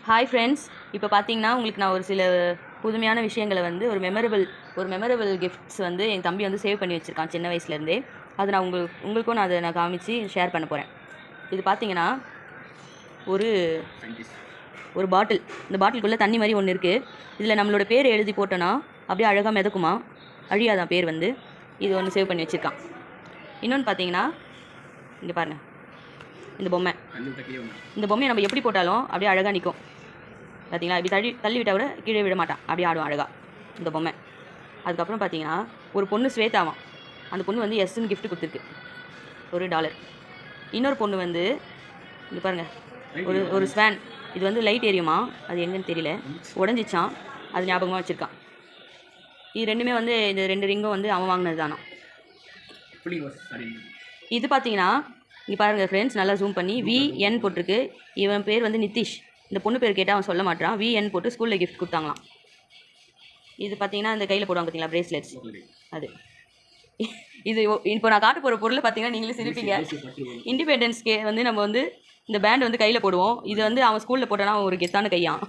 Hi friends, இப்போ பார்த்தீங்கன்னா உங்களுக்கு நான் ஒரு சில புதுமையான விஷயங்களை வந்து ஒரு மெமரபிள் கிஃப்ட்ஸ் வந்து என் தம்பி வந்து சேவ் பண்ணி வச்சுருக்கான் சின்ன வயசுலேருந்தே. அது நான் உங்களுக்கும் நான் அதை காமிச்சு ஷேர் பண்ண போகிறேன். இது பார்த்தீங்கன்னா ஒரு பாட்டில். இந்த பாட்டிலுக்குள்ளே தண்ணி மாதிரி ஒன்று இருக்குது. இதில் நம்மளோட பேர் எழுதி போட்டோன்னா அப்படியே அழகாக மிதக்குமா, அழியாதான் பேர் வந்து. இது ஒன்று சேவ் பண்ணி வச்சுருக்கான். இன்னொன்று பார்த்தீங்கன்னா இங்கே பாருங்கள், இந்த பொம்மையை நம்ம எப்படி போட்டாலும் அப்படியே அழகாக நிற்கும். பார்த்தீங்களா, இப்படி தள்ளி விட்டால் கூட கீழே விட மாட்டான், அப்படியே ஆடுவான் அழகாக இந்த பொம்மை. அதுக்கப்புறம் பார்த்தீங்கன்னா ஒரு பொண்ணு ஸ்வேதாவான். அந்த பொண்ணு வந்து எஸ்ன்னு கிஃப்ட் கொடுத்துருக்கு, $1. இன்னொரு பொண்ணு வந்து இங்கே பாருங்கள், ஒரு ஸ்வேன். இது வந்து லைட் எரியுமா, அது எங்கன்னு தெரியல, உடஞ்சிச்சான், அது ஞாபகமாக வச்சுருக்கான். இது ரெண்டுமே வந்து இந்த 2 ரிங்கும் வந்து அவன் வாங்கினது தானா. இது பார்த்தீங்கன்னா இங்கே பாருங்கள் ஃப்ரெண்ட்ஸ், நல்லா ஜூம் பண்ணி VN போட்டிருக்கு. இவன் பேர் வந்து நிதிஷ். இந்த பொண்ணு பேர் கேட்டால் அவன் சொல்ல மாட்டான். VN போட்டு ஸ்கூலில் கிஃப்ட் கொடுத்தாங்களாம். இது பார்த்தீங்கன்னா இந்த கையில் போடுவாங்க பார்த்தீங்களா, பிரேஸ்லெட்ஸ். அது இது இப்போ நான் காட்ட போகிற பொருள் பார்த்தீங்கன்னா நீங்களே சிரிப்பீங்க. இண்டிபெண்டன்ஸ்க்கு வந்து நம்ம வந்து இந்த பேண்ட் வந்து கையில் போடுவோம். இது வந்து அவன் ஸ்கூலில் போட்டானா அவன் ஒரு கெத்தான கையான்.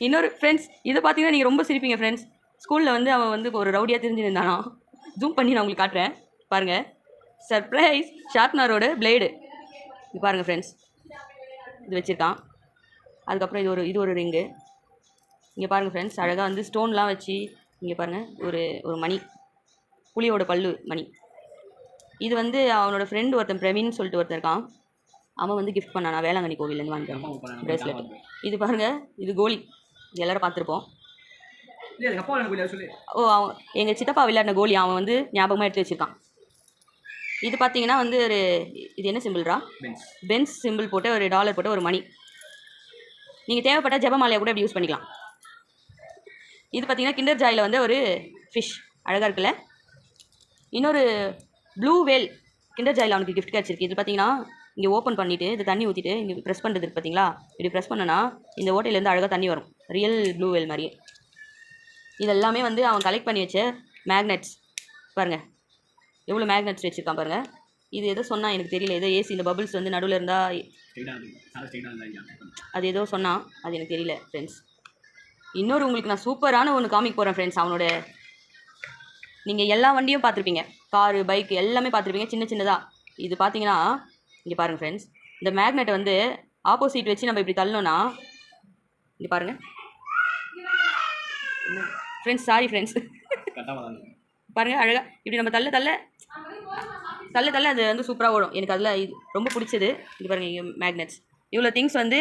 இன்னொரு ஃப்ரெண்ட்ஸ், இதை பார்த்தீங்கன்னா நீங்கள் ரொம்ப சிரிப்பீங்க ஃப்ரெண்ட்ஸ். ஸ்கூலில் வந்து அவன் வந்து ஒரு ரவுடியாக தெரிஞ்சுருந்தானா. ஜூம் பண்ணி நான் உங்களுக்கு காட்டுறேன் பாருங்கள். சர்ப்ரைஸ், ஷார்ப்னரோட பிளேடு. இது பாருங்கள் ஃப்ரெண்ட்ஸ், இது வச்சுருக்கான். அதுக்கப்புறம் இது ஒரு ரிங்கு. இங்கே பாருங்கள் ஃப்ரெண்ட்ஸ், அழகாக வந்து ஸ்டோன்லாம் வச்சு இங்கே பாருங்கள் ஒரு மணி, புலியோட பல்லு மணி. இது வந்து அவனோட ஃப்ரெண்டு ஒருத்தன் பிரவீன் சொல்லிட்டு ஒருத்தன் இருக்கான். அவன் வந்து கிஃப்ட் பண்ணானா, வேளாங்கண்ணி கோவிலேருந்து வாங்கிட்டான் பிரேஸ்லெட். இது பாருங்கள், இது கோலி. இது எல்லோரும் பார்த்துருப்போம். அவன் எங்கள் சித்தப்பா விளையாடின கோலி அவன் வந்து ஞாபகமாக எடுத்து வச்சுருக்கான். இது பார்த்தீங்கன்னா வந்து இது என்ன சிம்பிள்ரா, பென்ஸ் சிம்பிள் போட்டு ஒரு $1 போட்டு ஒரு மணி. நீங்கள் தேவைப்பட்ட ஜெபமாலையை கூட இப்படி யூஸ் பண்ணிக்கலாம். இது பார்த்தீங்கன்னா கிண்டர் ஜாயில் வந்து ஒரு ஃபிஷ், அழகாக இருக்குல்ல. இன்னொரு ப்ளூ வேல் கிண்டர் ஜாயில் அவனுக்கு கிஃப்ட் கிடச்சிருக்கு. இது பார்த்தீங்கன்னா இங்கே ஓப்பன் பண்ணிவிட்டு இது தண்ணி ஊற்றிட்டு இங்கே ப்ரெஸ் பண்ணுறது இருக்குது பார்த்தீங்களா. இப்படி ப்ரெஸ் பண்ணனா இந்த ஓட்டையிலேருந்து அழகாக தண்ணி வரும், ரியல் ப்ளூ வேல் மாதிரியே. இதெல்லாமே வந்து அவன் கலெக்ட் பண்ணி வச்ச மேக்னெட்ஸ். பாருங்கள் எவ்வளோ மேக்னெட்ஸ் வச்சுருக்கான் பாருங்கள். இது ஏதோ சொன்னால் எனக்கு தெரியல, ஏதோ ஏசி இந்த பபிள்ஸ் வந்து நடுவில் இருந்தால் அது ஏதோ சொன்னான், அது எனக்கு தெரியல ஃப்ரெண்ட்ஸ். இன்னொரு உங்களுக்கு நான் சூப்பரான ஒன்று காமிக்க போகிறேன் ஃப்ரெண்ட்ஸ். அவனோட நீங்கள் எல்லா வண்டியும் பார்த்துருப்பீங்க, காரு பைக் எல்லாமே பார்த்துருப்பீங்க சின்ன சின்னதாக. இது பார்த்தீங்கன்னா இங்கே பாருங்கள் ஃப்ரெண்ட்ஸ், இந்த மேக்னெட்டை வந்து ஆப்போசிட் வச்சு நம்ம இப்படி தள்ளணும்னா இங்கே பாருங்கள் ஃப்ரெண்ட்ஸ், சாரி ஃப்ரெண்ட்ஸ், பாருங்கள் அழகாக இப்படி நம்ம தள்ள அது வந்து சூப்பராக ஓடும். எனக்கு அதில் இது ரொம்ப பிடிச்சது. இது பாருங்கள், மேக்னெட்ஸ் இவ்வளோ திங்ஸ் வந்து